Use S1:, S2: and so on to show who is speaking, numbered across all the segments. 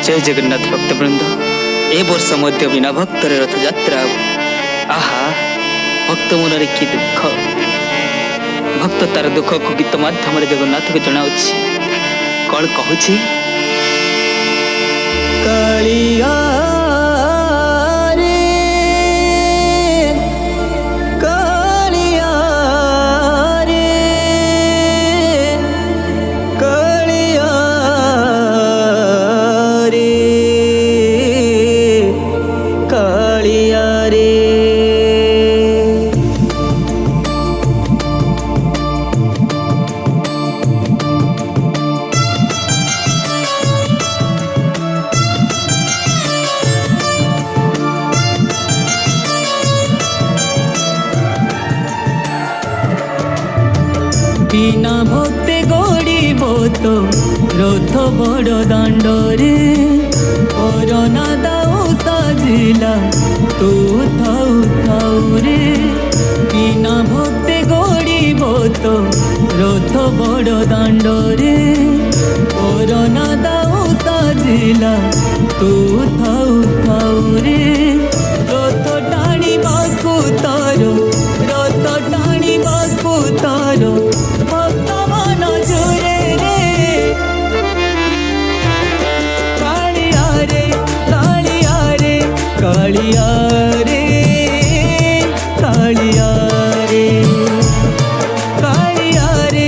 S1: जय जगन्नाथ भक्तवृंद ए वर्ष मध्य बिना भक्तर रथ यात्रा आहा भक्त मन कि दुख भक्त तार दुख को गीत माध्यम जगन्नाथ को जनाऊ कौन कहूँ
S2: कालिया बिना भक्ते गड़ब तो रथ बड़ दाण्डरे कोरोना दाऊ साजिला तू थाऊ थाऊ रे बिना भक्ते गड़ब तो रथ बड़ दाण्डरे कोरोना दाऊ साजिला तू थाऊ थाऊ रे रथ टाणी बाकू तारो रथ टाणी बाकू तारो कालिया रे कालिया रे कालिया रे कालिया रे कालिया रे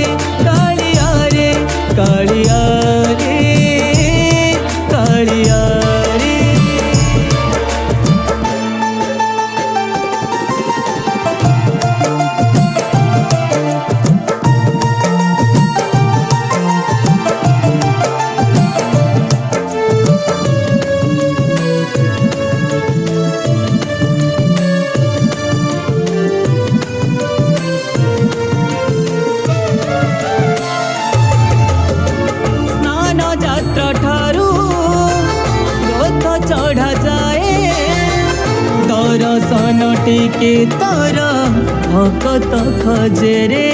S2: कालिया रे चढ़ा जाए दर्शन टिके तर भक्त खजे रे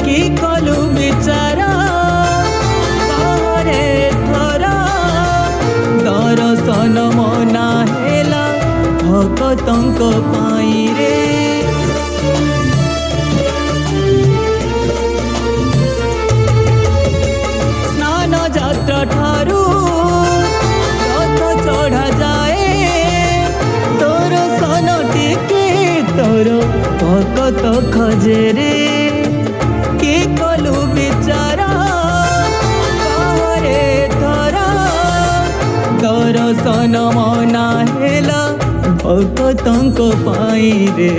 S2: कि कलु बिचारा कहरे थरा दर्शन मना हेला भक्तंक पाई रे स्नान यात्रा ठारू चढ़ा जाए तोर सन टिके तोर भक्त खजे रे कि कलु बिचारा कहरे थरा दर्शन मना हेला भक्तंक पाई रे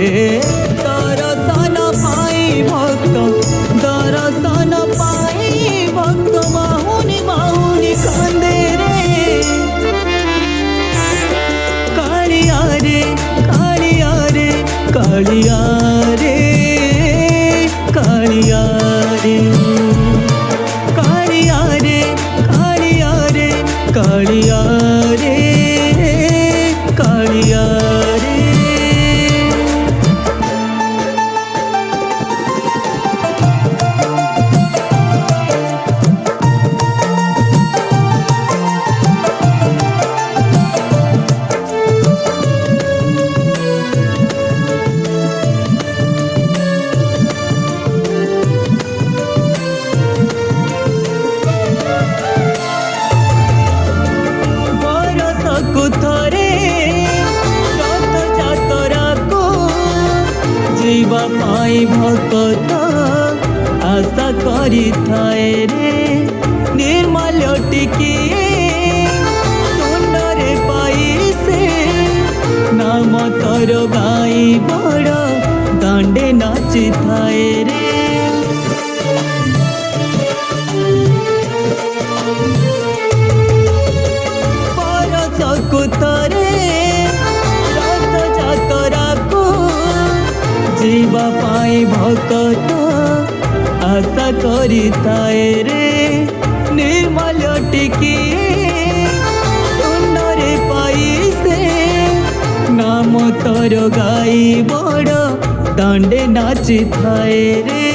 S2: दर्शन पाई भक्त दर्शन पाई भक्त माहुनी माहुनी कांदे रे कालिया रे कालिया रे कालिया रे कालिया रे कालिया रे कालिया रे कालिया रे कालिया रे थरे रथ जातरा को जीवा पाई भक्त आशा करी थाए रे निर्मल्य टिकिए तुंडरे पाई से नाम तर गाई बड़ दांडे नाची थाए रे कुतरे रथ जातरा को जीवा पाई भक्त आशा करी थाए रे निर्मल्य टिकिए तुंडरे पाई से नाम तर गाई बड़ दांडे नाची थाए रे।